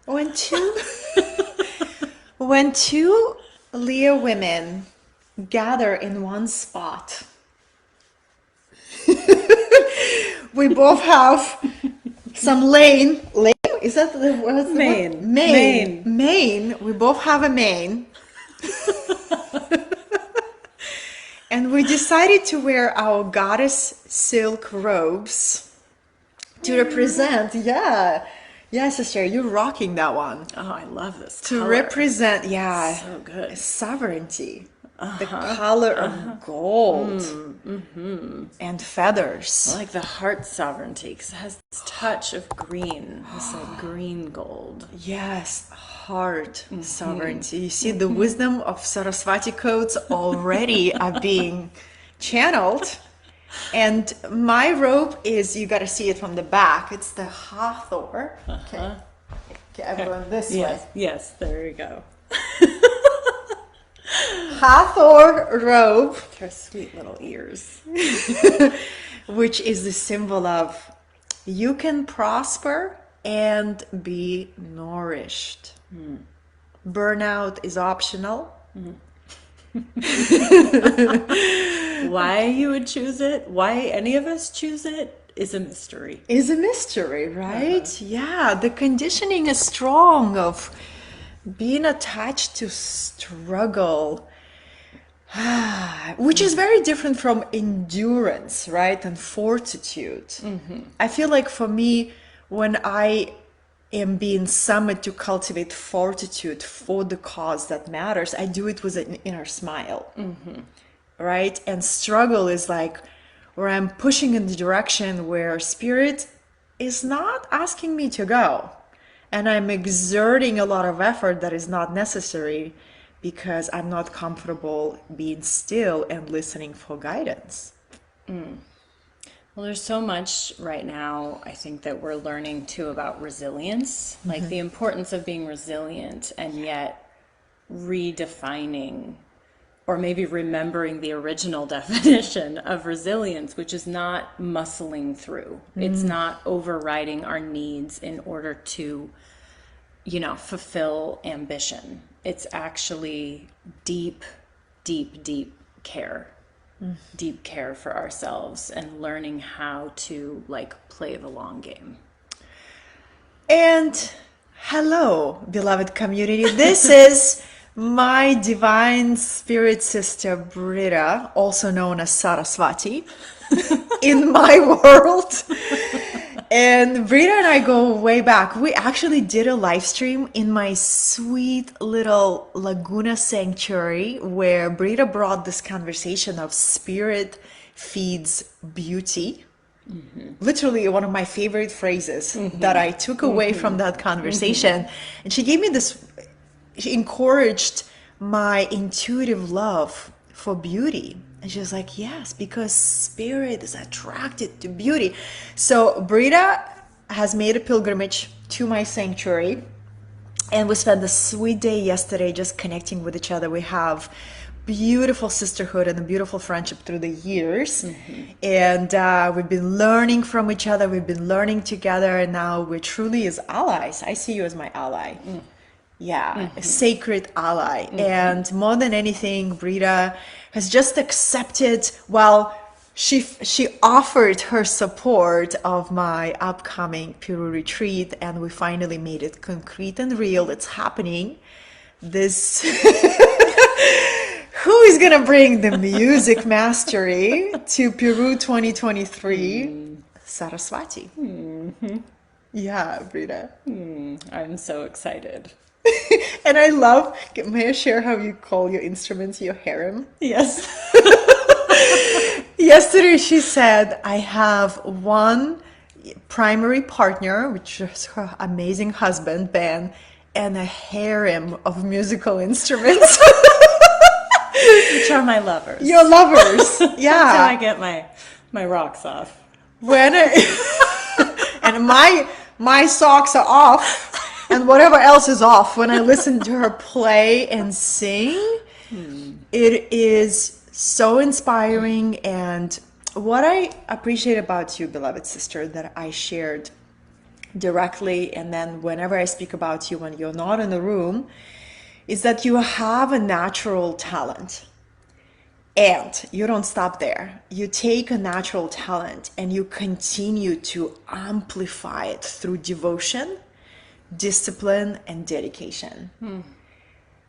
When two when two Leo women gather in one spot, we both have some lane. Lane? Is that what's the word? Maine. Mane. Maine. Mane. We both have a mane. And we decided to wear our goddess silk robes to represent, yeah, sister, you're rocking that one. Oh, I love this To color. represent, yeah, So good. sovereignty, the color of gold and I feathers. like the heart sovereignty because it has this touch of green, this like green gold. Yes, heart sovereignty. You see, the wisdom of Saraswati codes already are being channeled. And my robe is, you got to see it from the back. It's the Hathor. Okay, everyone this way. Yes, there you go. Hathor robe, Her sweet little ears. which is the symbol of you can prosper and be nourished. Burnout is optional. Why you would choose it, why any of us choose it, is a mystery. Is a mystery, right? Yeah, the conditioning is strong of being attached to struggle, which is very different from endurance, right? And fortitude. I feel like for me, when I am being summoned to cultivate fortitude for the cause that matters, I do it with an inner smile, right? And struggle is like where I'm pushing in the direction where spirit is not asking me to go. And I'm exerting a lot of effort that is not necessary because I'm not comfortable being still and listening for guidance. Well, there's so much right now, I think, that we're learning too about resilience, like the importance of being resilient, and yet redefining or maybe remembering the original definition of resilience, which is not muscling through. It's not overriding our needs in order to, fulfill ambition. It's actually deep, deep, deep care. Deep care for ourselves and learning how to play the long game. And hello, beloved community. This is my divine spirit sister, Britta, also known as Saraswati, in my world. And Britta and I go way back. We actually did a live stream in my sweet little Laguna sanctuary where Britta brought this conversation of spirit feeds beauty. Literally one of my favorite phrases that I took away from that conversation. And she gave me this, she encouraged my intuitive love for beauty. And she was like, yes, because spirit is attracted to beauty. So Britta has made a pilgrimage to my sanctuary. And we spent a sweet day yesterday just connecting with each other. We have beautiful sisterhood and a beautiful friendship through the years. And we've been learning from each other. We've been learning together. And now we're truly as allies. I see you as my ally. Yeah, a sacred ally. And more than anything, Britta has just accepted, well, she offered her support of my upcoming Peru retreat, and we finally made it concrete and real. It's happening. This who is gonna bring the music mastery to Peru 2023? Saraswati. Yeah, Britta. I'm so excited. And I love, may I share how you call your instruments your harem? Yes. Yesterday she said, I have one primary partner, which is her amazing husband, Ben, and a harem of musical instruments. Which are my lovers. Your lovers. That's how Yeah. I get my rocks off. When and my socks are off and whatever else is off when I listen to her play and sing. It is so inspiring. And what I appreciate about you, beloved sister, that I shared directly, and then whenever I speak about you when you're not in the room, is that you have a natural talent. And you don't stop there. You take a natural talent and you continue to amplify it through devotion, discipline, and dedication.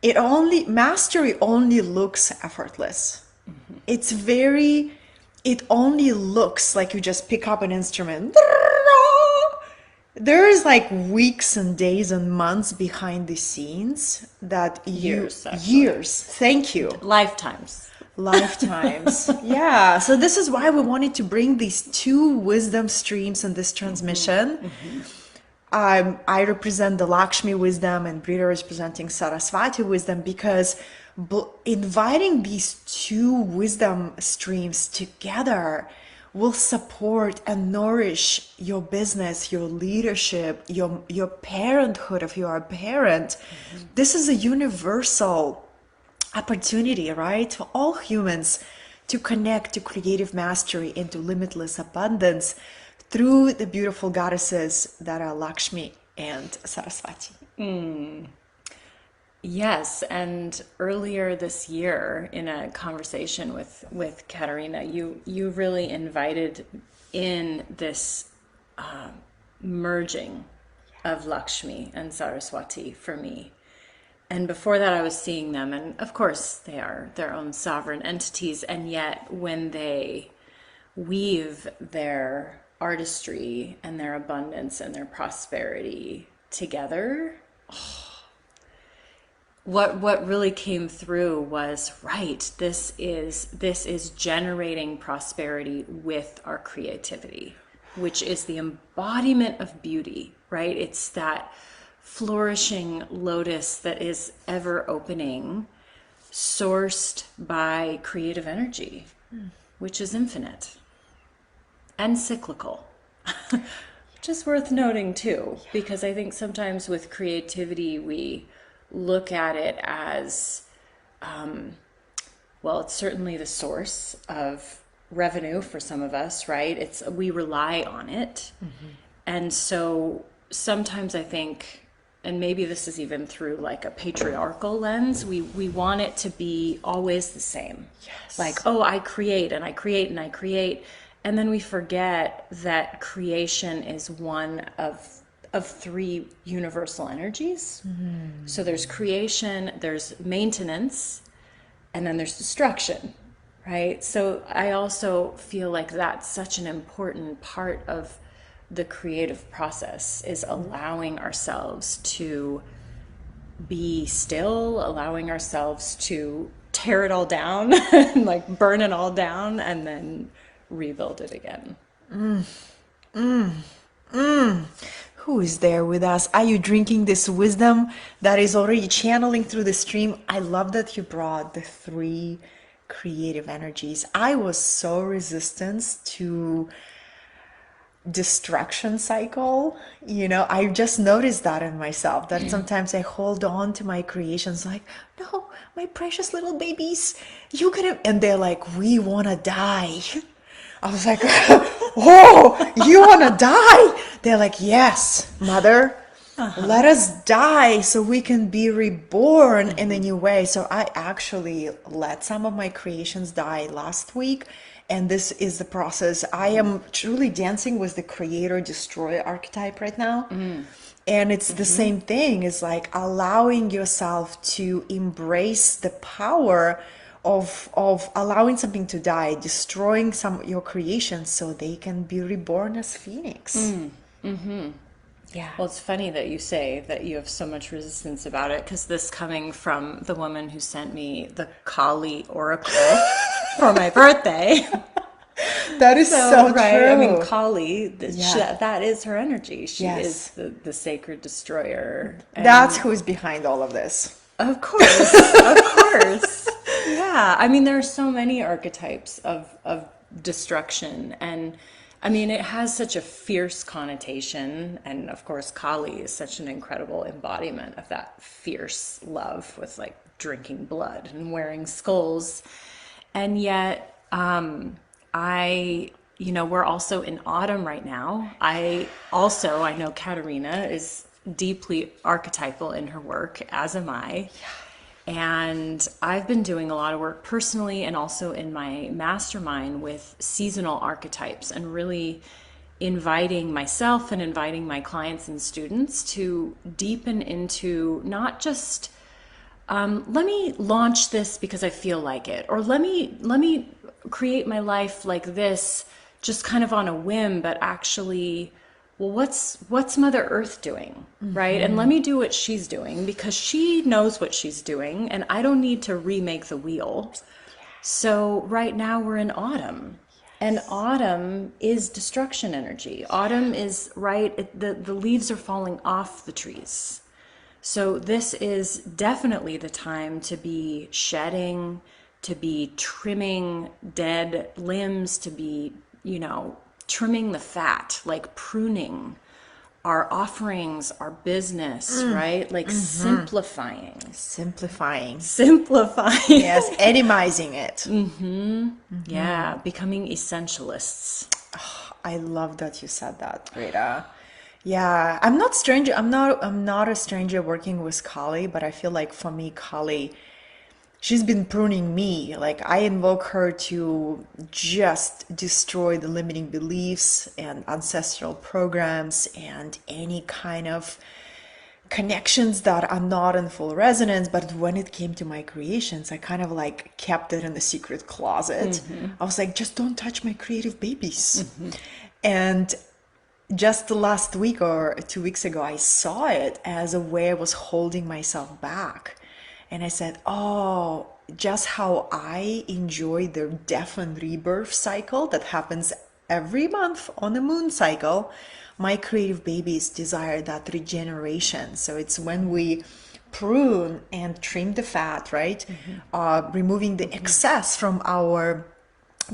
Mastery only looks effortless. It's very, it only looks like you just pick up an instrument. There is like weeks and days and months behind the scenes that Years, actually. years, thank you. Lifetimes. Lifetimes. Yeah. So this is why we wanted to bring these two wisdom streams in this transmission. I represent the Lakshmi wisdom and Britta is presenting Saraswati wisdom, because inviting these two wisdom streams together will support and nourish your business, your leadership, your parenthood if you are a parent. This is a universal opportunity, right, for all humans to connect to creative mastery and to limitless abundance through the beautiful goddesses that are Lakshmi and Saraswati. Yes, and earlier this year in a conversation with Katerina, you really invited in this merging of Lakshmi and Saraswati for me. And before that, I was seeing them, and of course, they are their own sovereign entities. And yet, when they weave their artistry and their abundance and their prosperity together, what really came through was, right, this is generating prosperity with our creativity, which is the embodiment of beauty, right? It's that flourishing lotus that is ever opening, sourced by creative energy, which is infinite and cyclical. Which is worth noting too, because I think sometimes with creativity we look at it as well, it's certainly the source of revenue for some of us, right? We rely on it. And so sometimes I think, and maybe this is even through like a patriarchal lens, we want it to be always the same. Yes. Like, oh, I create and I create and I create. And then we forget that creation is one of three universal energies. So there's creation, there's maintenance, and then there's destruction, right? So I also feel like that's such an important part of the creative process, is allowing ourselves to be still, allowing ourselves to tear it all down and like burn it all down and then rebuild it again. Who is there with us? Are you drinking this wisdom that is already channeling through the stream? I love that you brought the three creative energies. I was so resistant to destruction cycle. I just noticed that in myself, that sometimes I hold on to my creations like, no, my precious little babies, you could, and they're like, we want to die. I was like, oh, you want to die? They're like, yes, mother, let us die so we can be reborn in a new way. So I actually let some of my creations die last week. And this is the process. I am truly dancing with the creator destroyer archetype right now. And it's the same thing. It's like allowing yourself to embrace the power of allowing something to die, destroying some your creations so they can be reborn as phoenix. Yeah. Well, it's funny that you say that you have so much resistance about it, because this coming from the woman who sent me the Kali Oracle for my birthday. That is so right. true. I mean, Kali, that is her energy. She is the sacred destroyer. And that's who's behind all of this. of course, of course. Yeah. I mean, there are so many archetypes of destruction, and I mean, it has such a fierce connotation, and of course, Kali is such an incredible embodiment of that fierce love, with like drinking blood and wearing skulls. And yet, I we're also in autumn right now. I know Katerina is deeply archetypal in her work, as am I. And I've been doing a lot of work personally and also in my mastermind with seasonal archetypes, and really inviting myself and inviting my clients and students to deepen into not just let me launch this because I feel like it, or let me create my life like this just kind of on a whim, but actually, well, what's Mother Earth doing, right? And let me do what she's doing because she knows what she's doing, and I don't need to remake the wheel. So right now we're in autumn. And autumn is destruction energy. Autumn is, right, the leaves are falling off the trees. So this is definitely the time to be shedding, to be trimming dead limbs, to be, trimming the fat, like pruning our offerings, our business, right? Like simplifying. Simplifying. Yes, Etemizing it. Yeah, becoming essentialists. I love that you said that, Britta. Yeah, I'm not a stranger working with Kali, but I feel like for me, Kali, she's been pruning me. Like I invoke her to just destroy the limiting beliefs and ancestral programs and any kind of connections that are not in full resonance. But when it came to my creations, I kind of like kept it in the secret closet. I was like, just don't touch my creative babies. And just the last week or 2 weeks ago, I saw it as a way I was holding myself back. And I said, oh, just how I enjoy the death and rebirth cycle that happens every month on the moon cycle, my creative babies desire that regeneration. So it's when we prune and trim the fat, right? Removing the excess from our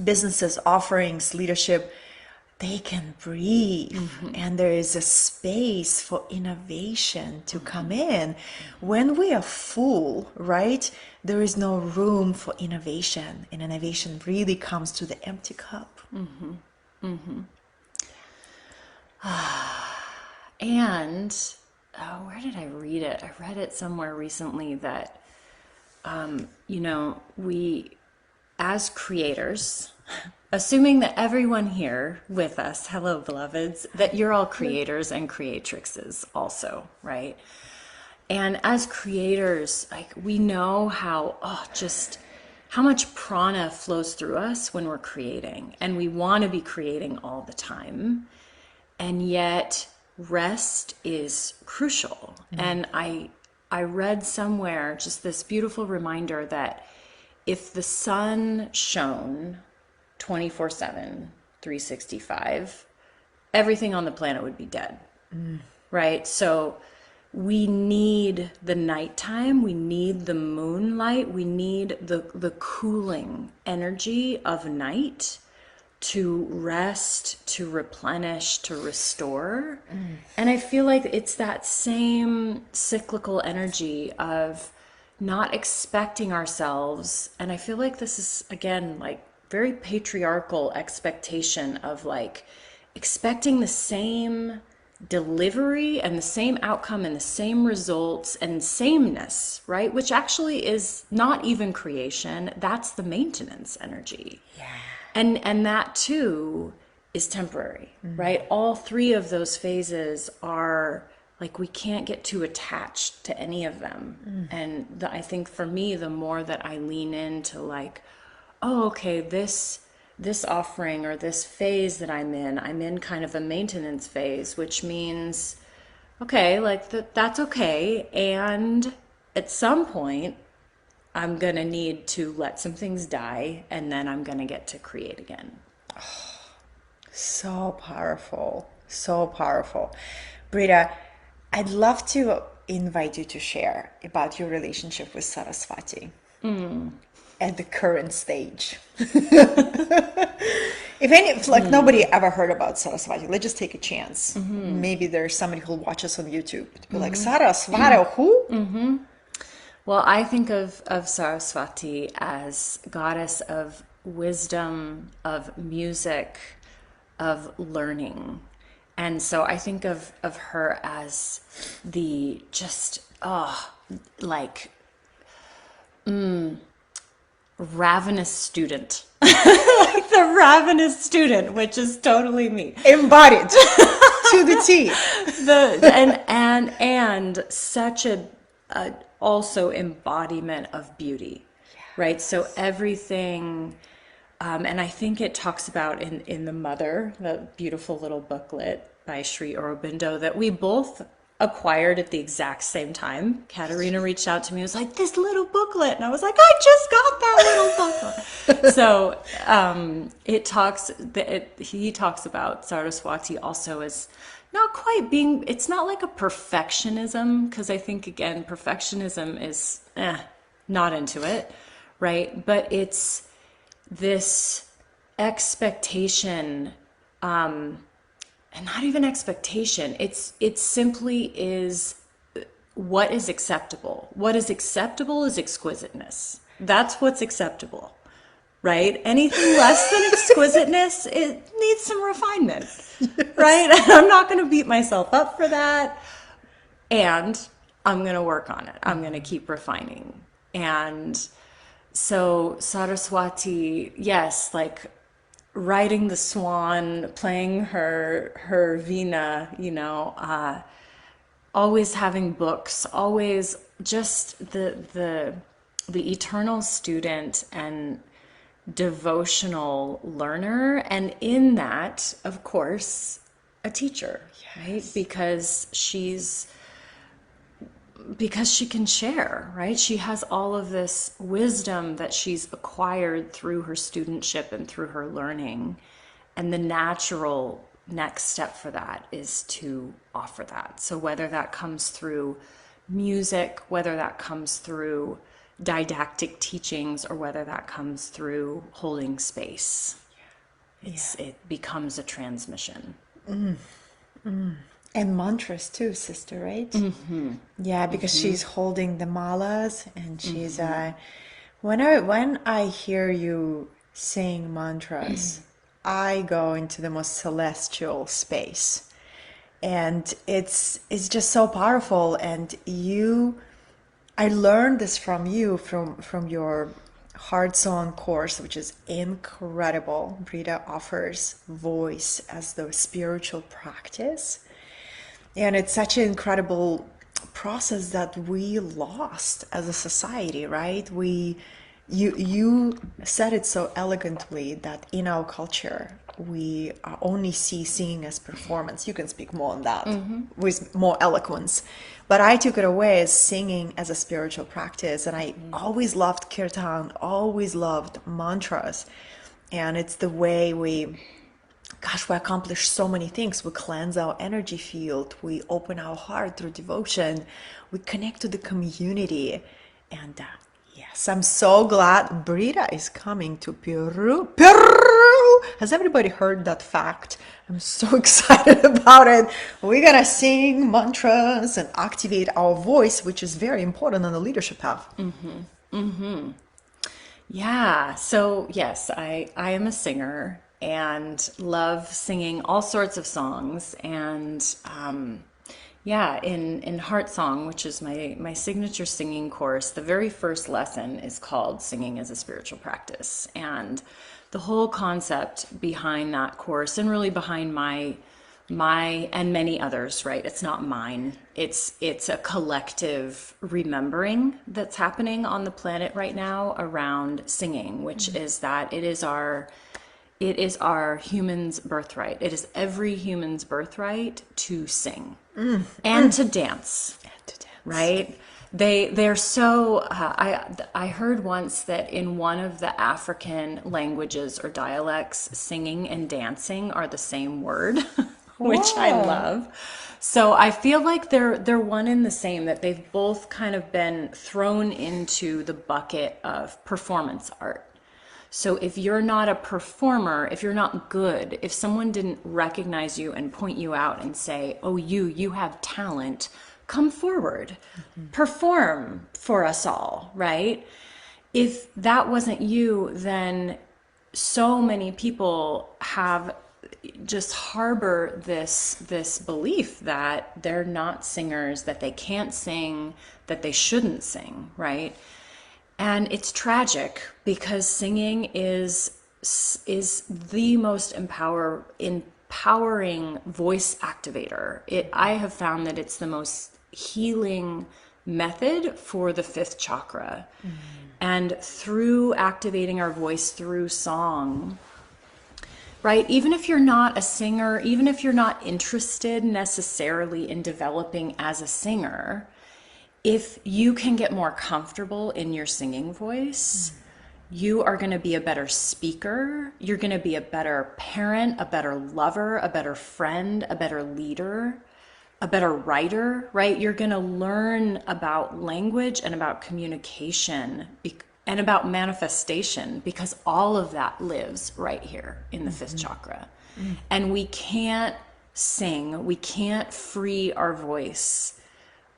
businesses, offerings, leadership, they can breathe, and there is a space for innovation to come in. When we are full, right, there is no room for innovation, and innovation really comes to the empty cup. And where did I read it? I read it somewhere recently that we, as creators, assuming that everyone here with us, hello beloveds, that you're all creators and creatrixes also, right? And as creators, like we know just how much prana flows through us when we're creating, and we want to be creating all the time. And yet rest is crucial. And I read somewhere just this beautiful reminder that if the sun shone 24/7, 365, everything on the planet would be dead, right? So we need the nighttime, we need the moonlight, we need the cooling energy of night to rest, to replenish, to restore. And I feel like it's that same cyclical energy of not expecting ourselves. And I feel like this is, again, like very patriarchal expectation of like expecting the same delivery and the same outcome and the same results and sameness, right? Which actually is not even creation. That's the maintenance energy. Yeah. And that too is temporary, right? All three of those phases are like, we can't get too attached to any of them. And I think for me, the more that I lean into like, oh, okay, this offering or this phase that I'm in kind of a maintenance phase, which means, okay, like that's okay. And at some point, I'm going to need to let some things die, and then I'm going to get to create again. So powerful. So powerful. Britta, I'd love to invite you to share about your relationship with Saraswati at the current stage. If like nobody ever heard about Saraswati, let's just take a chance. Maybe there's somebody who'll watch us on YouTube to be like, Saraswati, who? Well, I think of Saraswati as goddess of wisdom, of music, of learning. And so I think of her as the just, like ravenous student. Like the ravenous student, which is totally me. Embodied to the T. And such a also embodiment of beauty, right? So everything, and I think it talks about in The Mother, the beautiful little booklet by Sri Aurobindo that we both acquired at the exact same time. Katerina reached out to me and was like, this little booklet. And I was like, I just got that little booklet. So he talks about Saraswati also as not quite being, it's not like a perfectionism, because I think, again, perfectionism is not into it, right? But it's this expectation, and not even expectation. It simply is what is acceptable. What is acceptable is exquisiteness. That's what's acceptable, right? Anything less than exquisiteness, it needs some refinement, right? And I'm not going to beat myself up for that. And I'm going to work on it. I'm going to keep refining. And so Saraswati, yes, like riding the swan, playing her veena, always having books, always just the eternal student and devotional learner, and in that, of course, a teacher, right? Because she can share, right? She has all of this wisdom that she's acquired through her studentship and through her learning. And the natural next step for that is to offer that. So whether that comes through music, whether that comes through didactic teachings, or whether that comes through holding space, it becomes a transmission. And mantras too, sister, right? Yeah, because she's holding the malas, and she's when I hear you sing mantras, I go into the most celestial space, and it's just so powerful. And I learned this from you, from your Heart Song course, which is incredible. Britta offers voice as the spiritual practice. And it's such an incredible process that we lost as a society, right? You said it so elegantly that in our culture, we only see singing as performance. You can speak more on that with more eloquence. But I took it away as singing as a spiritual practice. And I always loved kirtan, always loved mantras. And it's the way we accomplish so many things. We cleanse our energy field. We open our heart through devotion. We connect to the community. And yes, I'm so glad Britta is coming to Peru. Peru! Has everybody heard that fact? I'm so excited about it. We're going to sing mantras and activate our voice, which is very important on the leadership path. Yeah. So yes, I am a singer and love singing all sorts of songs. And in Heart Song, which is my signature singing course, the very first lesson is called Singing as a Spiritual Practice. And the whole concept behind that course, and really behind my and many others, right? It's not mine. It's a collective remembering that's happening on the planet right now around singing, which is that it is our human's birthright. It is every human's birthright to sing and to dance, right? They're so, I heard once that in one of the African languages or dialects, singing and dancing are the same word, which I love. So I feel like they're one and the same, that they've both kind of been thrown into the bucket of performance art. So if you're not a performer, if you're not good, if someone didn't recognize you and point you out and say, oh, you have talent, come forward, perform for us all, right? If that wasn't you, then so many people have just harbor this belief that they're not singers, that they can't sing, that they shouldn't sing, right? And it's tragic because singing is the most empowering voice activator. I have found that it's the most healing method for the fifth chakra. And through activating our voice through song, right? Even if you're not a singer, even if you're not interested necessarily in developing as a singer, if you can get more comfortable in your singing voice, you are going to be a better speaker. You're going to be a better parent, a better lover, a better friend, a better leader, a better writer, right? You're going to learn about language and about communication and about manifestation, because all of that lives right here in the fifth chakra. And we can't sing, we can't free our voice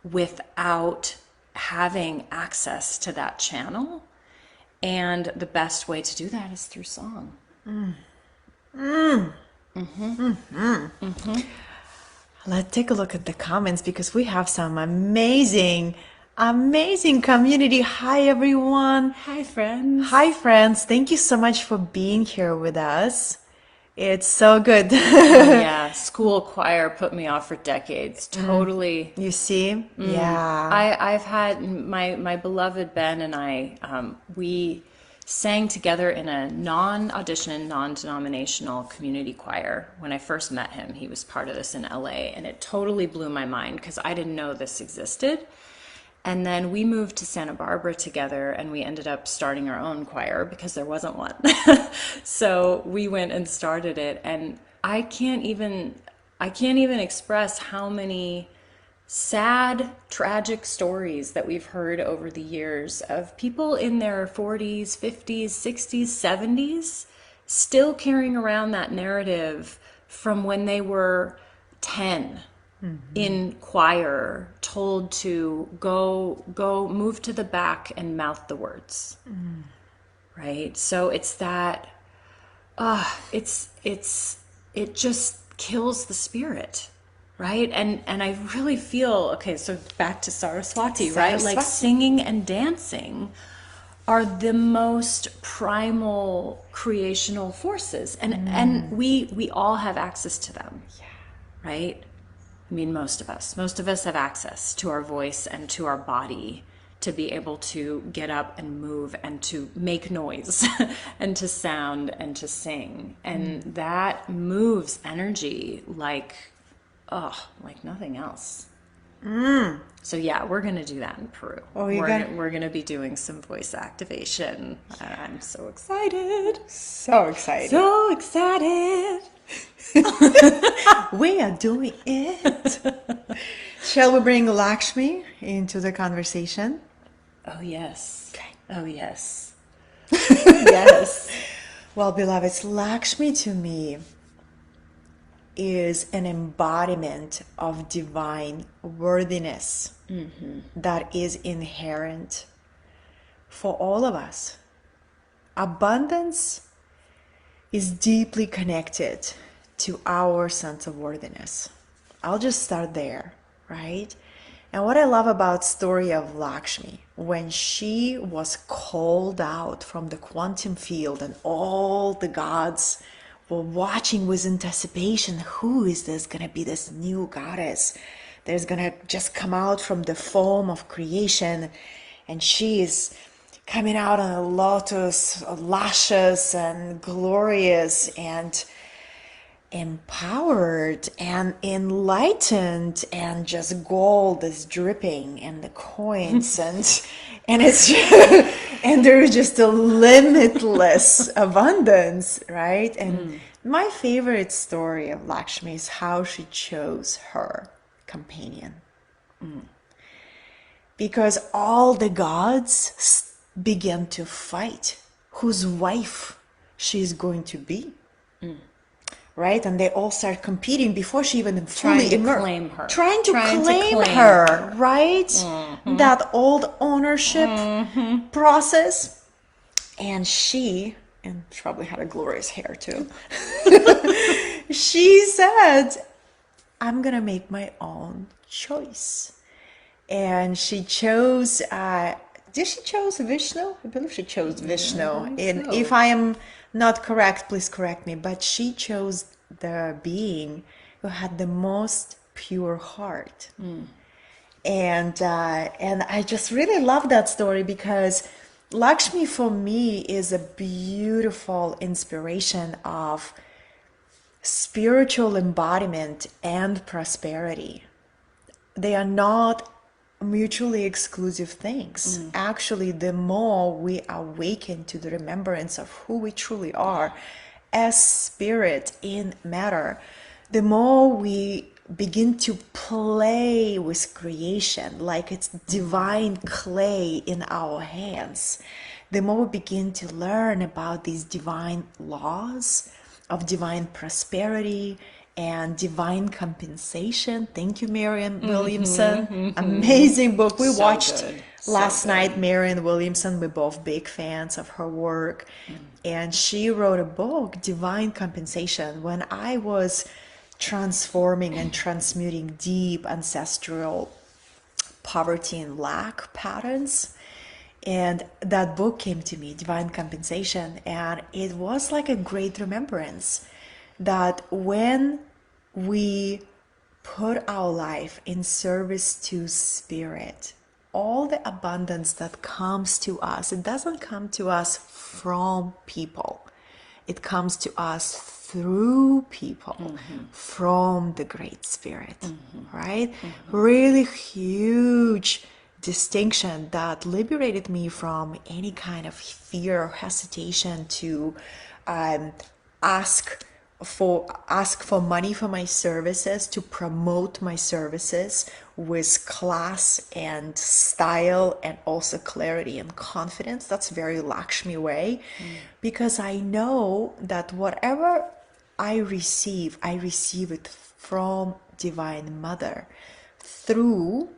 without having access to that channel. And the best way to do that is through song. Let's take a look at the comments, because we have some amazing community. Hi, everyone. Hi, friends. Hi, friends. Thank you so much for being here with us. It's so good. Yeah, school choir put me off for decades. Totally. You see? Yeah. I've had my beloved Ben and I, we sang together in a non-audition, non-denominational community choir. When I first met him, he was part of this in LA, and it totally blew my mind because I didn't know this existed. And then we moved to Santa Barbara together, and we ended up starting our own choir because there wasn't one. So we went and started it, and I can't even express how many sad, tragic stories that we've heard over the years of people in their 40s, 50s, 60s, 70s still carrying around that narrative from when they were 10. In choir, told to go move to the back and mouth the words. Right? So it's that it just kills the spirit, right? And I really feel, okay, so back to Saraswati, right? Like singing and dancing are the most primal creational forces, and we all have access to them. Right? I mean, most of us have access to our voice and to our body to be able to get up and move and to make noise and to sound and to sing. And that moves energy like nothing else. So yeah, we're going to do that in Peru. We're going to be doing some voice activation. I'm so excited. So excited. So excited. We are doing it. Shall we bring Lakshmi into the conversation? Oh, yes. Okay. Oh, yes. Yes. Well, beloveds, Lakshmi to me is an embodiment of divine worthiness that is inherent for all of us. Abundance is deeply connected to our sense of worthiness. I'll just start there, right? And what I love about the story of Lakshmi, when she was called out from the quantum field and all the gods were watching with anticipation, who is this going to be, this new goddess that's going to just come out from the foam of creation, and she is coming out on a lotus, luscious and glorious and empowered and enlightened, and just gold is dripping and the coins and it's just, and there's just a limitless abundance, right? And my favorite story of Lakshmi is how she chose her companion, because all the gods began to fight whose wife she's going to be. Right? And they all start competing before she even fully claim her. Trying to claim her, right? That old ownership process. And she and she probably had a glorious hair too. She said, I'm gonna make my own choice. And she chose, did she chose Vishnu? I believe she chose Vishnu. And so. if I am not correct, please correct me. But she chose the being who had the most pure heart. And I just really love that story because Lakshmi for me is a beautiful inspiration of spiritual embodiment and prosperity. They are not mutually exclusive things. Actually, the more we awaken to the remembrance of who we truly are as spirit in matter, the more we begin to play with creation like it's divine clay in our hands, the more we begin to learn about these divine laws of divine prosperity and divine compensation. Thank you, Marianne Williamson. Amazing book. We So watched good. last So night good. Marianne Williamson. We're both big fans of her work. And she wrote a book, Divine Compensation. When I was transforming and transmuting deep ancestral poverty and lack patterns, and that book came to me, Divine Compensation, and it was like a great remembrance that when we put our life in service to spirit, all the abundance that comes to us, it doesn't come to us from people. It comes to us through people, from the Great Spirit, right? Really huge distinction that liberated me from any kind of fear or hesitation to ask for money for my services, to promote my services with class and style and also clarity and confidence. That's very Lakshmi way, because I know that whatever I receive it from Divine Mother through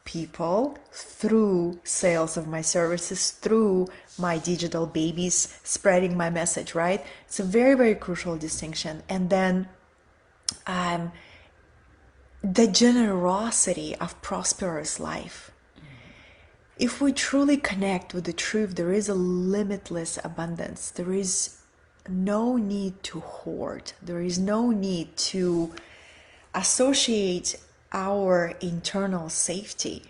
people, through sales of my services, through my digital babies, spreading my message, right? It's a very, very crucial distinction. And then the generosity of prosperous life. If we truly connect with the truth, there is a limitless abundance. There is no need to hoard. There is no need to associate our internal safety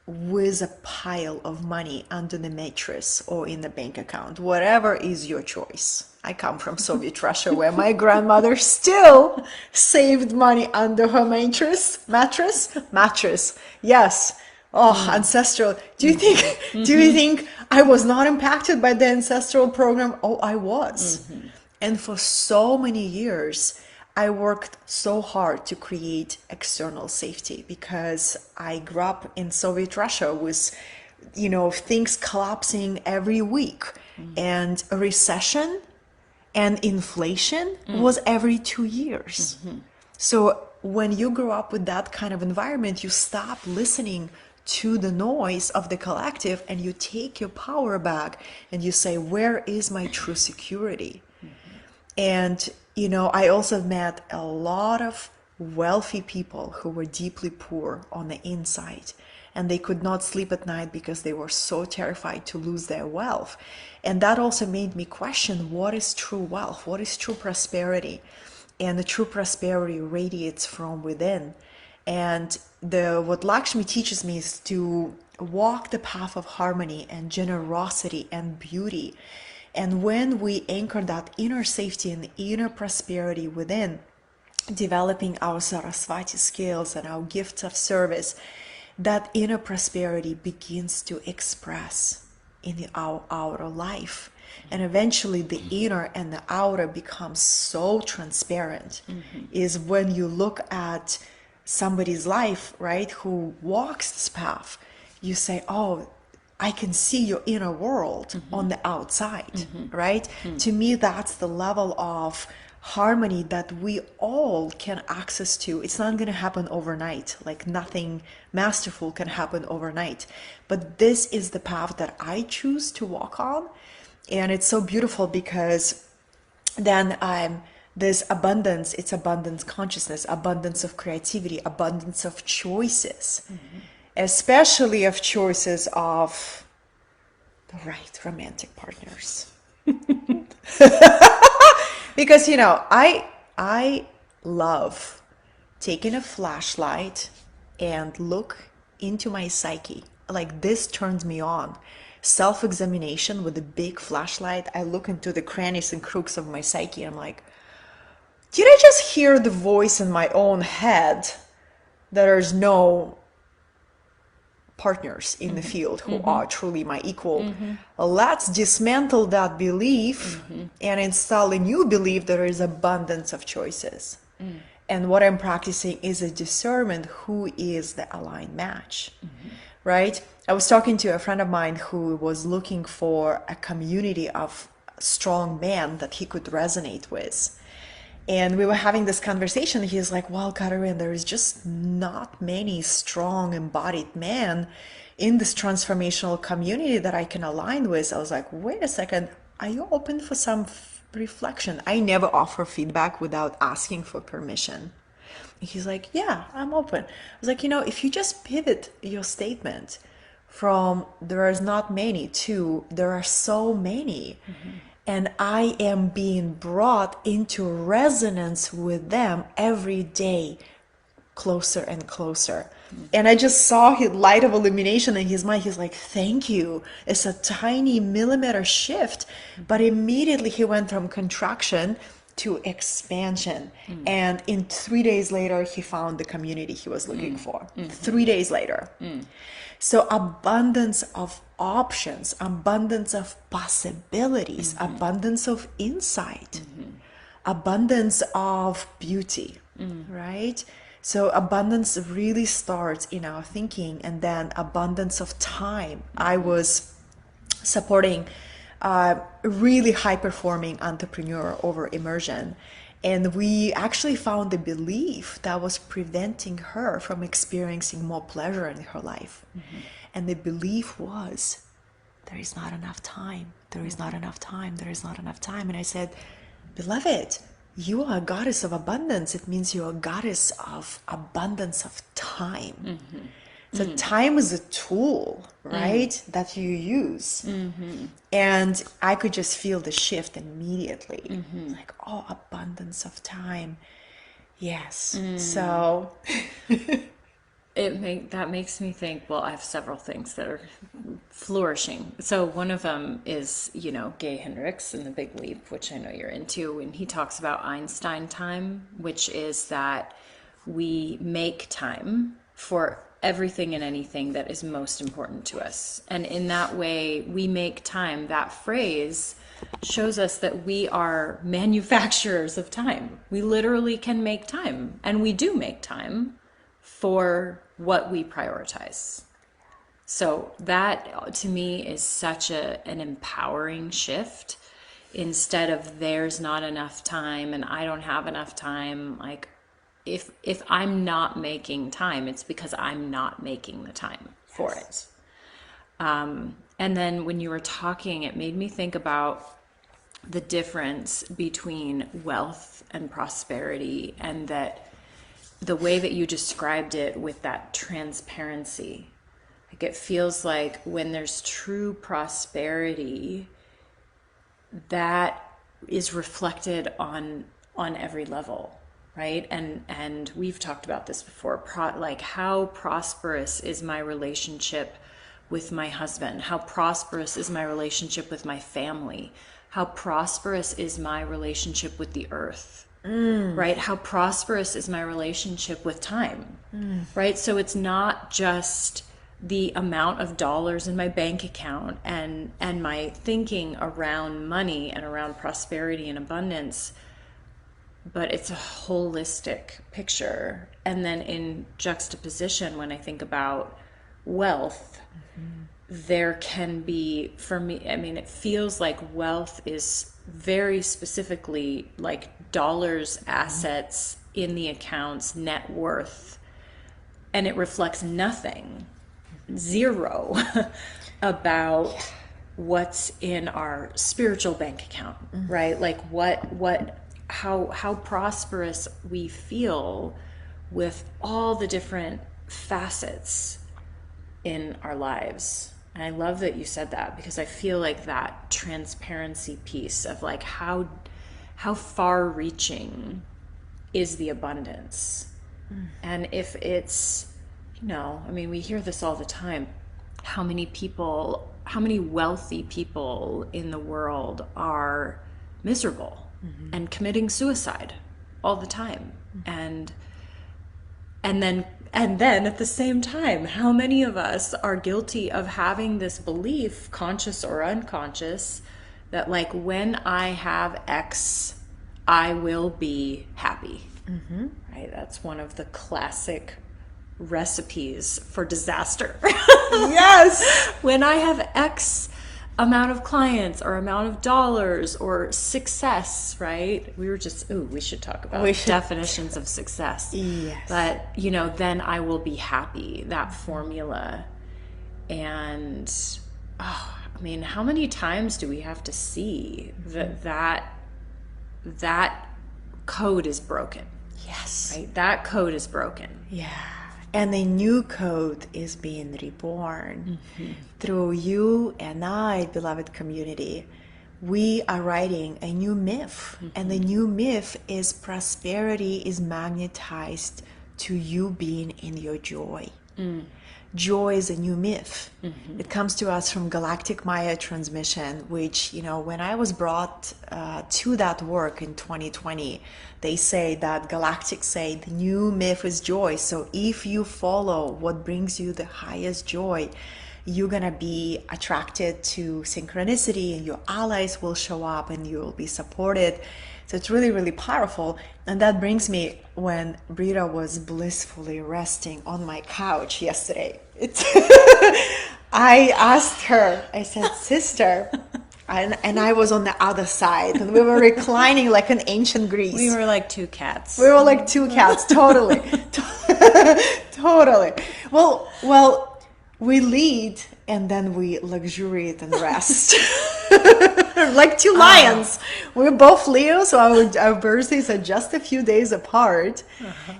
with a pile of money under the mattress or in the bank account, whatever is your choice. I come from Soviet Russia, where my grandmother still saved money under her mattress. Yes. Oh, ancestral. Do you think I was not impacted by the ancestral program? Oh, I was. And for so many years, I worked so hard to create external safety because I grew up in Soviet Russia with, things collapsing every week, and a recession and inflation was every 2 years. So when you grow up with that kind of environment, you stop listening to the noise of the collective and you take your power back and you say, where is my true security? And, I also met a lot of wealthy people who were deeply poor on the inside, and they could not sleep at night because they were so terrified to lose their wealth. And that also made me question, what is true wealth? What is true prosperity? And the true prosperity radiates from within. And what Lakshmi teaches me is to walk the path of harmony and generosity and beauty. And when we anchor that inner safety and inner prosperity within, developing our Saraswati skills and our gifts of service, that inner prosperity begins to express in our outer life. And eventually the inner and the outer becomes so transparent, is when you look at somebody's life, right, who walks this path, you say, oh, I can see your inner world on the outside, right? To me, that's the level of harmony that we all can access to. It's not going to happen overnight. Like nothing masterful can happen overnight. But this is the path that I choose to walk on. And it's so beautiful because then this abundance, it's abundance consciousness, abundance of creativity, abundance of choices, especially of choices of the right romantic partners. Because I love taking a flashlight and look into my psyche. Like, this turns me on. Self-examination with a big flashlight. I look into the crannies and crooks of my psyche. I'm like, did I just hear the voice in my own head that there's no partners in the field who are truly my equal? Let's dismantle that belief and install a new belief that there is abundance of choices. And what I'm practicing is a discernment who is the aligned match, right? I was talking to a friend of mine who was looking for a community of strong men that he could resonate with. And we were having this conversation. He's like, well, Katerina, there is just not many strong embodied men in this transformational community that I can align with. I was like, wait a second, are you open for some reflection? I never offer feedback without asking for permission. And he's like, yeah, I'm open. I was like, if you just pivot your statement from there is not many to there are so many, and I am being brought into resonance with them every day, closer and closer. And I just saw his light of illumination in his mind. He's like, thank you. It's a tiny millimeter shift. But immediately he went from contraction to expansion. And in 3 days later, he found the community he was looking for. 3 days later. So abundance of options, abundance of possibilities, abundance of insight, abundance of beauty, right? So abundance really starts in our thinking, and then abundance of time. I was supporting a really high-performing entrepreneur over immersion, and we actually found a belief that was preventing her from experiencing more pleasure in her life. And the belief was, there is not enough time. There is not enough time. There is not enough time. And I said, beloved, you are a goddess of abundance. It means you're a goddess of abundance of time. So time is a tool, right, that you use. And I could just feel the shift immediately. Like, oh, abundance of time. Yes. So that makes me think, well, I have several things that are flourishing. So one of them is, Gay Hendricks in The Big Leap, which I know you're into, and he talks about Einstein time, which is that we make time for everything and anything that is most important to us. And in that way, we make time. That phrase shows us that we are manufacturers of time. We literally can make time, and we do make time for what we prioritize. So that to me is such an empowering shift. Instead of there's not enough time and I don't have enough time, like if I'm not making time, it's because I'm not making the time for it. And then when you were talking, it made me think about the difference between wealth and prosperity, and that the way that you described it with that transparency, like it feels like when there's true prosperity, that is reflected on every level, right? And we've talked about this before, like how prosperous is my relationship with my husband? How prosperous is my relationship with my family? How prosperous is my relationship with the earth? Right? How prosperous is my relationship with time? Right? So it's not just the amount of dollars in my bank account and my thinking around money and around prosperity and abundance, but it's a holistic picture. And then in juxtaposition, when I think about wealth, there can be, for me, I mean, it feels like wealth is very specifically like dollars, assets in the accounts, net worth, and it reflects nothing, zero about what's in our spiritual bank account, right? Like how prosperous we feel with all the different facets in our lives. And I love that you said that, because I feel like that transparency piece of like how far reaching is the abundance. And if it's, I mean, we hear this all the time. How many wealthy people in the world are miserable and committing suicide all the time? And then at the same time, how many of us are guilty of having this belief, conscious or unconscious, that like when I have X, I will be happy. Right? That's one of the classic recipes for disaster. Yes. When I have X amount of clients or amount of dollars or success, right? We should talk about definitions of success. Yes. But, then I will be happy, that formula. And, I mean, how many times do we have to see that code is broken? Yes. Right? That code is broken. Yeah. And a new code is being reborn through you and I, beloved community. We are writing a new myth, and the new myth is prosperity is magnetized to you being in your joy. Joy is a new myth. It comes to us from Galactic Maya transmission, which, when I was brought to that work in 2020, they say that Galactic say the new myth is joy. So if you follow what brings you the highest joy, you're going to be attracted to synchronicity, and your allies will show up and you will be supported. So it's really, really powerful. And that brings me when Britta was blissfully resting on my couch yesterday. I asked her, I said, sister, and I was on the other side, and we were reclining like in ancient Greece. We were like two cats. We were like two cats, totally. Totally. Well, we lead and then we luxuriate and rest. Like two lions. We're both Leo, so our birthdays are just a few days apart.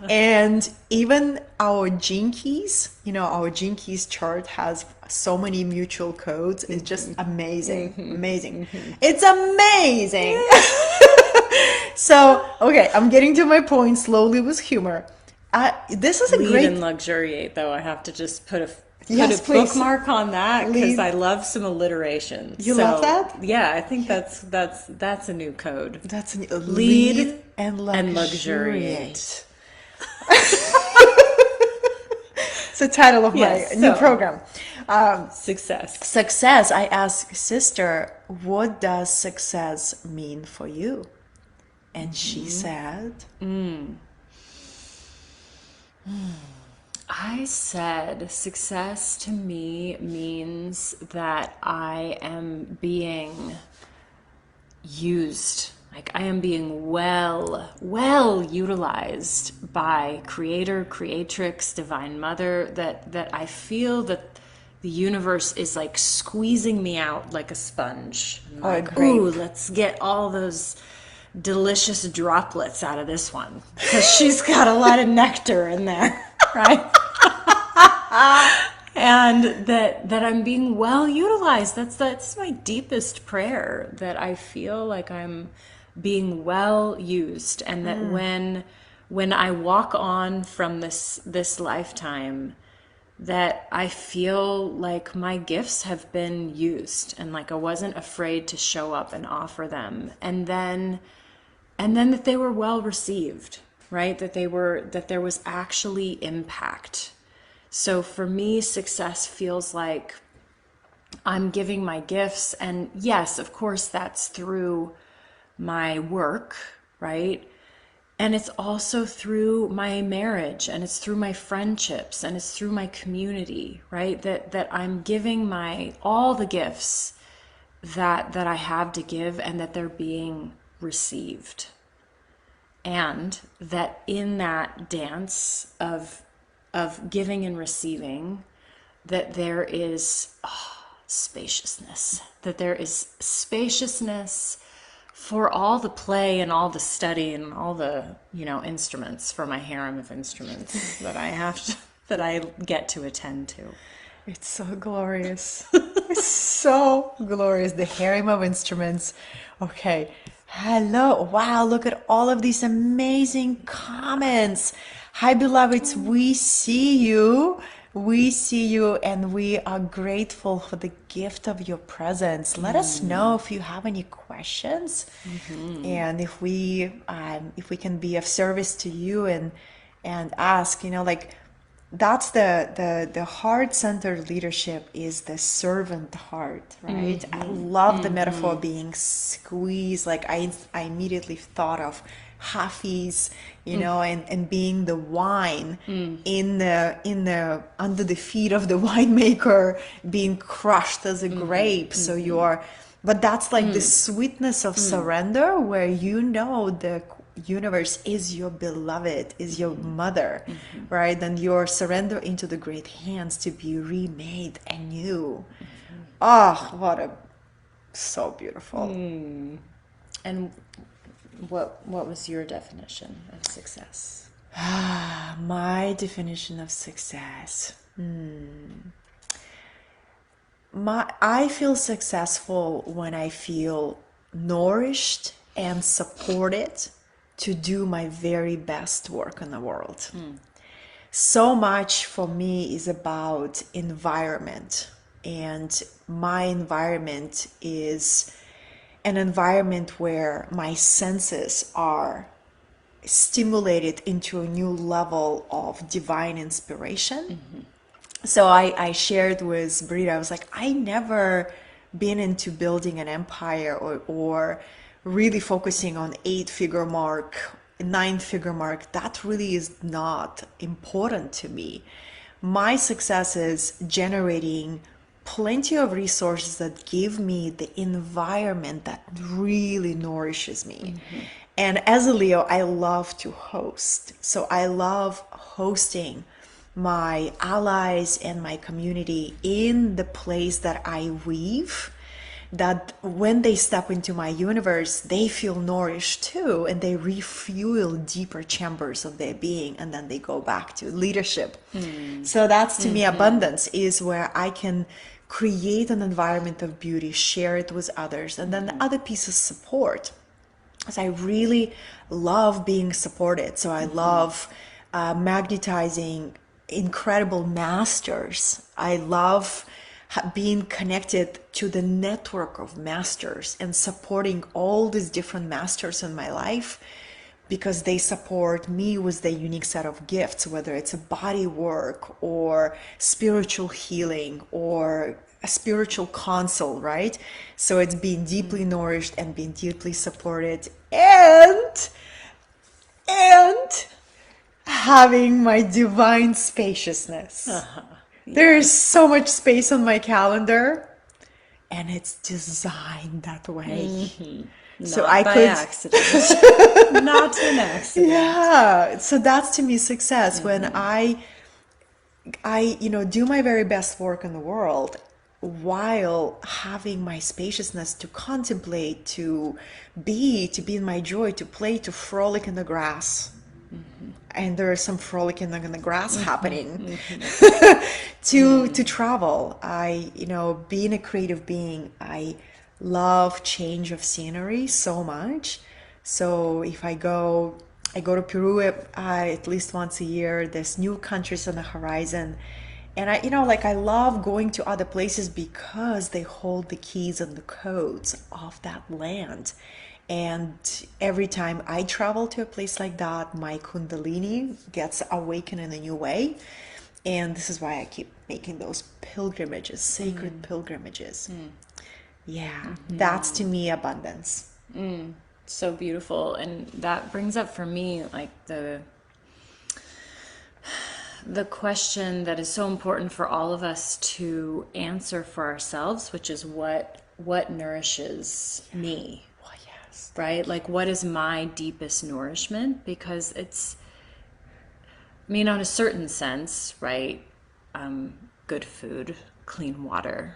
And even our gene keys, our gene keys chart has so many mutual codes. It's just amazing. Amazing. It's amazing. So, okay, I'm getting to my point slowly with humor. This is a Lead great... and luxuriate, though. I have to just put a Yes, please. bookmark on that, because I love some alliteration. You love that? Yeah, I think that's a new code. That's a new... Lead and luxuriate. It's the title of my new program. Success. Success. I asked sister, what does success mean for you? And she said... I said success to me means that I am being used. Like I am being well utilized by Creator, Creatrix, Divine Mother, that I feel that the universe is like squeezing me out like a sponge. Like, ooh, let's get all those delicious droplets out of this one, because she's got a lot of nectar in there, right? And that I'm being well utilized. That's my deepest prayer, that I feel like I'm being well used, and that when I walk on from this lifetime, that I feel like my gifts have been used, and like I wasn't afraid to show up and offer them, and then that they were well received, right? That there was actually impact. So for me, success feels like I'm giving my gifts, and yes, of course, that's through my work, right? And it's also through my marriage, and it's through my friendships, and it's through my community, right? That I'm giving all the gifts that I have to give, and that they're being received. And that in that dance of giving and receiving, that there is spaciousness, that there is spaciousness for all the play and all the study and all the, instruments for my harem of instruments that I have to, that I get to attend to. It's so glorious. It's so glorious. The harem of instruments. Okay. Hello. Wow. Look at all of these amazing comments. Hi, beloveds. We see you. We see you, and we are grateful for the gift of your presence. Let us know if you have any questions, and if we can be of service to you and ask. That's the heart-centered leadership is the servant heart, right? I love the metaphor being squeezed. Like I immediately thought of Hafiz, and being the wine in the under the feet of the winemaker, being crushed as a grape. So but that's like the sweetness of surrender, where the universe is your beloved, is your mother, right? And your surrender into the great hands to be remade anew. So beautiful. And what was your definition of success? My definition of success. I feel successful when I feel nourished and supported to do my very best work in the world. So much for me is about environment, and my environment is an environment where my senses are stimulated into a new level of divine inspiration. So I shared with Britta, I was like, I never been into building an empire or really focusing on 8-figure mark, 9-figure mark. That really is not important to me. My success is generating plenty of resources that give me the environment that really nourishes me. And as a Leo, I love to host. So I love hosting my allies and my community in the place that I weave, that when they step into my universe, they feel nourished too, and they refuel deeper chambers of their being, and then they go back to leadership. So that's to me, abundance is where I can create an environment of beauty, share it with others, and then the other piece is support. So I really love being supported. So I love magnetizing incredible masters. I love being connected to the network of masters and supporting all these different masters in my life, because they support me with their unique set of gifts, whether it's a body work or spiritual healing or a spiritual console, right? So it's being deeply nourished and being deeply supported and having my divine spaciousness. There is so much space on my calendar, and it's designed that way. So Not I by could accident. Not an accident. Yeah. So that's to me success, when I do my very best work in the world while having my spaciousness to contemplate, to be in my joy, to play, to frolic in the grass. And there is some frolicking in the grass happening. To travel. Being a creative being, I love change of scenery so much. So if I go to Peru at least once a year. There's new countries on the horizon. And I love going to other places because they hold the keys and the codes of that land. And every time I travel to a place like that, my Kundalini gets awakened in a new way. And this is why I keep making those pilgrimages, sacred pilgrimages. Yeah, that's to me abundance. So beautiful. And that brings up for me like the question that is so important for all of us to answer for ourselves, which is what nourishes me. Well, yes. Right? Like, what is my deepest nourishment? Because it's, I mean, on a certain sense, right? Good food, clean water,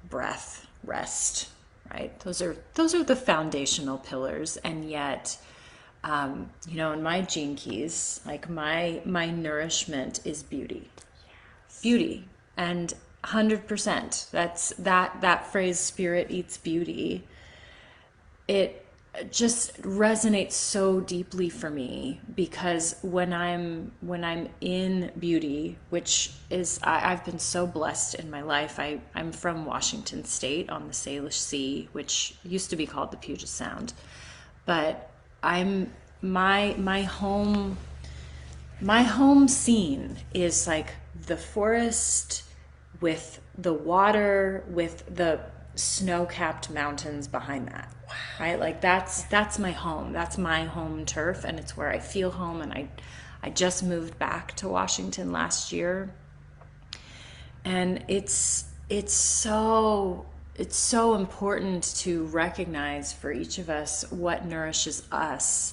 breath, rest, right? Those are the foundational pillars. And yet, in my gene keys, like my nourishment is beauty. Beauty. And 100%. That phrase, spirit eats beauty. It just resonates so deeply for me, because when I'm in beauty, which is, I've been so blessed in my life. I'm from Washington State on the Salish Sea, which used to be called the Puget Sound, but my home scene is like the forest with the water, with the snow-capped mountains behind that. Right? Like that's my home. That's my home turf, and it's where I feel home. And I just moved back to Washington last year. And it's so important to recognize for each of us what nourishes us,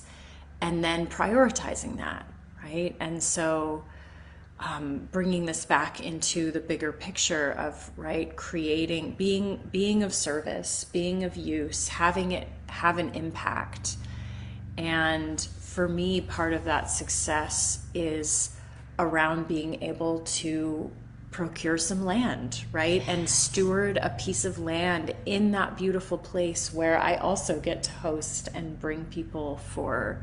and then prioritizing that, right? And so bringing this back into the bigger picture of, right, creating, being of service, being of use, having it have an impact. And for me, part of that success is around being able to procure some land, right? And steward a piece of land in that beautiful place where I also get to host and bring people for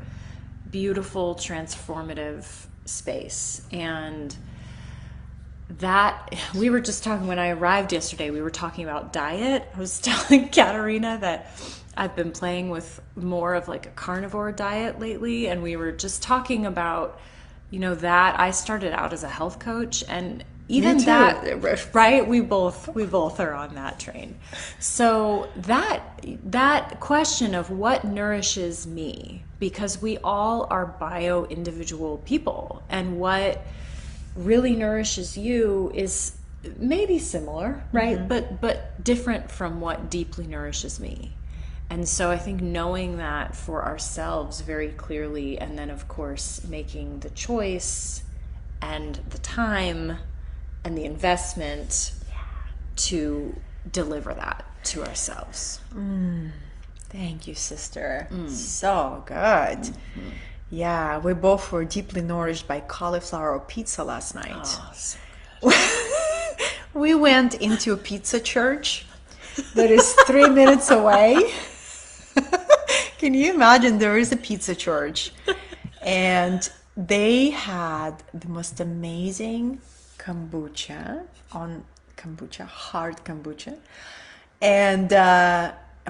beautiful, transformative space. And that, we were just talking, when I arrived yesterday, we were talking about diet. I was telling Katerina that I've been playing with more of like a carnivore diet lately. And we were just talking about, that I started out as a health coach, and even that, right? We both are on that train. So that question of what nourishes me, because we all are bio-individual people, and what really nourishes you is maybe similar, right? Mm-hmm. But different from what deeply nourishes me. And so I think knowing that for ourselves very clearly, and then of course making the choice and the time and the investment to deliver that to ourselves. Thank you, sister. So good. Mm-hmm. Yeah, we both were deeply nourished by cauliflower pizza last night. Oh, so good. We went into a pizza church that is 3 minutes away. Can you imagine? There is a pizza church, and they had the most amazing kombucha, hard kombucha. And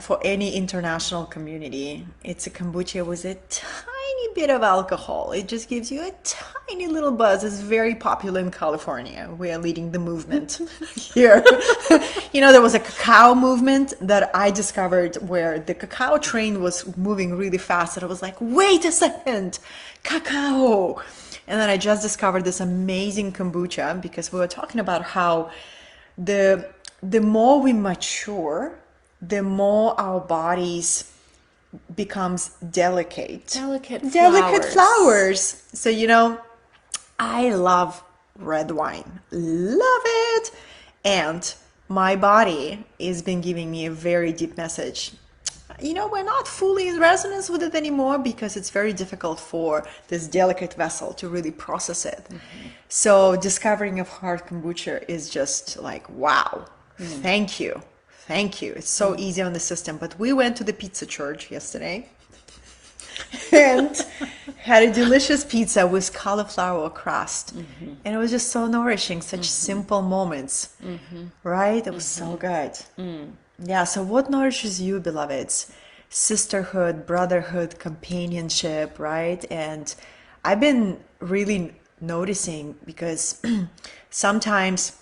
for any international community, it's a kombucha with a tiny bit of alcohol. It just gives you a tiny little buzz. It's very popular in California. We are leading the movement here. There was a cacao movement that I discovered where the cacao train was moving really fast. And I was like, wait a second, cacao. And then I just discovered this amazing kombucha, because we were talking about how the more we mature, the more our bodies becomes delicate flowers. So I love red wine, love it, and my body has been giving me a very deep message. We're not fully in resonance with it anymore, because it's very difficult for this delicate vessel to really process it. Mm-hmm. So discovering of hard kombucha is just like, wow, thank you. It's so easy on the system. But we went to the pizza church yesterday and had a delicious pizza with cauliflower crust. Mm-hmm. And it was just so nourishing, such simple moments, right? It was so good. Yeah, so what nourishes you, beloveds? Sisterhood, brotherhood, companionship, right? And I've been really noticing, because sometimes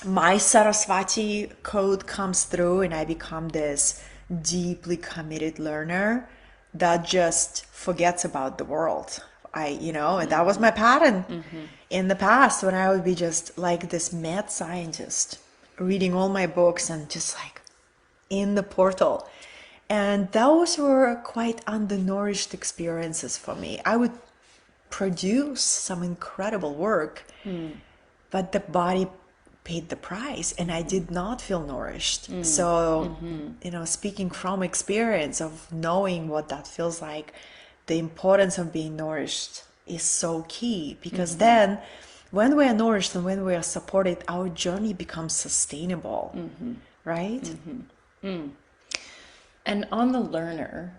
my Saraswati code comes through and I become this deeply committed learner that just forgets about the world. And that was my pattern in the past, when I would be just like this mad scientist, reading all my books and just like in the portal. And those were quite undernourished experiences for me. I would produce some incredible work, but the body paid the price and I did not feel nourished. So, speaking from experience of knowing what that feels like, the importance of being nourished is so key, because then when we are nourished and when we are supported, our journey becomes sustainable, right? And on the learner,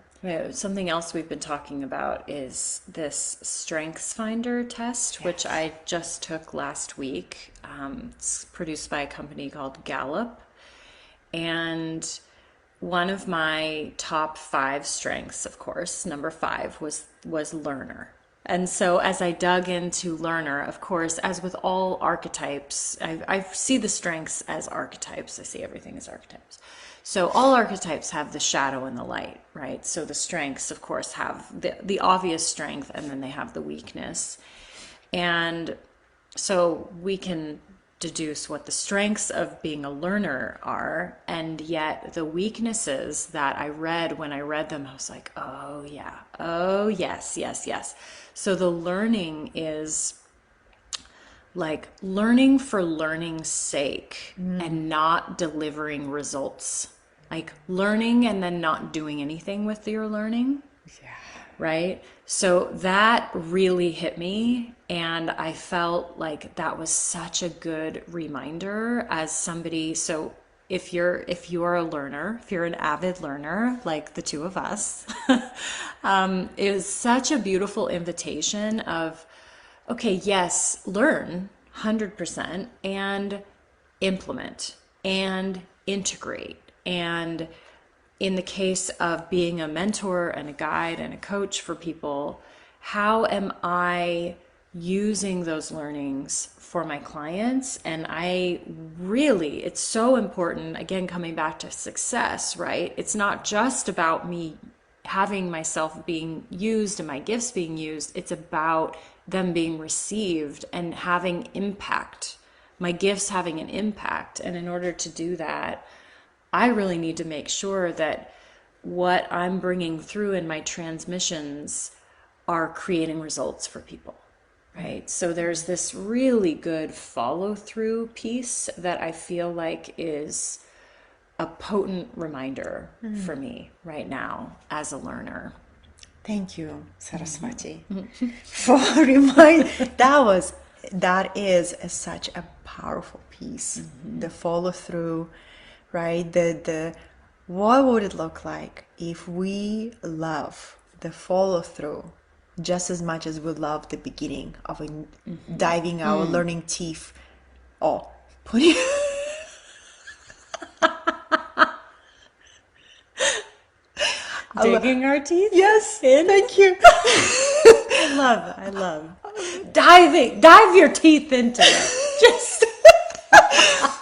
something else we've been talking about is this Strengths Finder test, which I just took last week. It's produced by a company called Gallup. And one of my top 5 strengths, of course, number 5 was learner. And so as I dug into learner, of course, as with all archetypes, I see the strengths as archetypes. I see everything as archetypes. So all archetypes have the shadow and the light, right? So the strengths, of course, have the obvious strength, and then they have the weakness. And so we can deduce what the strengths of being a learner are, and yet the weaknesses that I read, when I read them, I was like, oh yeah, oh yes, yes, yes. So the learning is like learning for learning's sake and not delivering results. Like learning and then not doing anything with your learning. Yeah. Right? So that really hit me, and I felt like that was such a good reminder as somebody. So if you're a learner, if you're an avid learner like the two of us, it was such a beautiful invitation of, okay, yes, learn 100% and implement and integrate. And in the case of being a mentor and a guide and a coach for people, how am I using those learnings for my clients? And it's so important, again, coming back to success, right? It's not just about me having myself being used and my gifts being used. It's about them being received and having impact, my gifts having an impact. And in order to do that, I really need to make sure that what I'm bringing through in my transmissions are creating results for people, right? So there's this really good follow-through piece that I feel like is a potent reminder for me right now as a learner. Thank you, Saraswati, for remind. That is such a powerful piece. The follow through, right? The what would it look like if we love the follow through just as much as we love the beginning of diving our learning teeth, or putting. Digging our teeth? Yes, in? thank you. I love dive your teeth into it. Just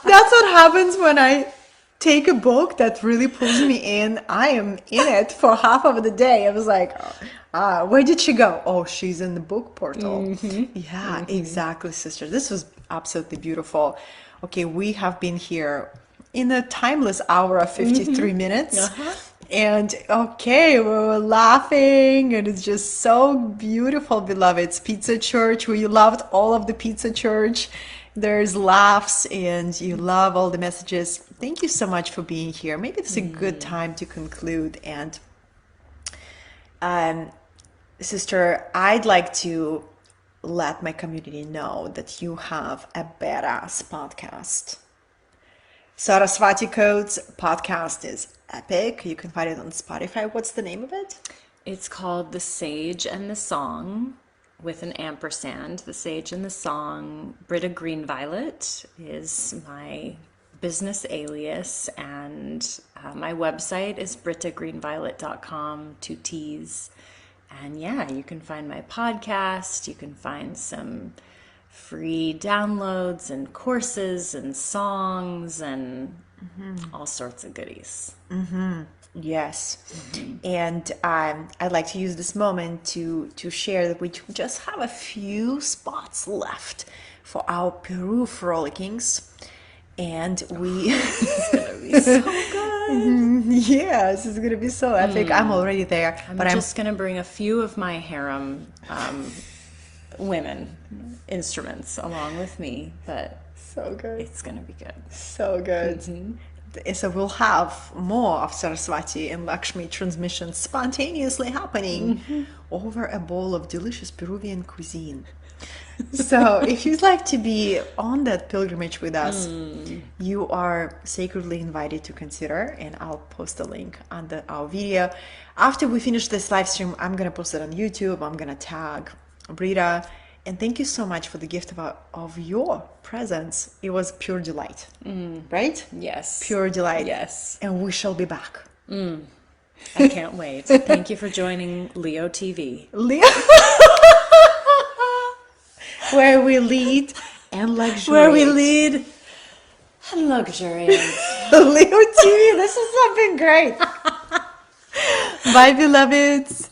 That's what happens when I take a book that really pulls me in. I am in it for half of the day. I was like, where did she go? Oh, she's in the book portal. Yeah, exactly, sister. This was absolutely beautiful. Okay, we have been here in a timeless hour of 53 minutes. And okay, we were laughing, and it's just so beautiful, beloveds. Pizza Church, where you loved all of the Pizza Church. There's laughs, and you love all the messages. Thank you so much for being here. Maybe it's a good time to conclude. And sister, I'd like to let my community know that you have a badass podcast. Saraswati Code's podcast is epic. You can find it on Spotify. What's the name of it? It's called The Sage and the Song with an ampersand. The Sage and the Song. Britta Green Violet is my business alias, and my website is brittagreenviolet.com, 2 T's. And yeah, you can find my podcast. You can find some free downloads and courses and songs and all sorts of goodies. Yes. And I'd like to use this moment to share that we just have a few spots left for our Peru frolickings. And we It's gonna be so good. yes, it's gonna be so epic. I'm already there. I'm just gonna bring a few of my harem women instruments along with me, but So good. It's going to be good. So good. So we'll have more of Saraswati and Lakshmi transmissions spontaneously happening over a bowl of delicious Peruvian cuisine. So if you'd like to be on that pilgrimage with us, you are sacredly invited to consider, and I'll post a link under our video. After we finish this live stream, I'm going to post it on YouTube. I'm going to tag Britta. And thank you so much for the gift of your presence. It was pure delight, right? Yes. Pure delight. Yes. And we shall be back. I can't wait. Thank you for joining Leo TV. Leo. Where we lead and luxury. Where we lead and luxuriate. Leo TV, this is something great. Bye, beloveds.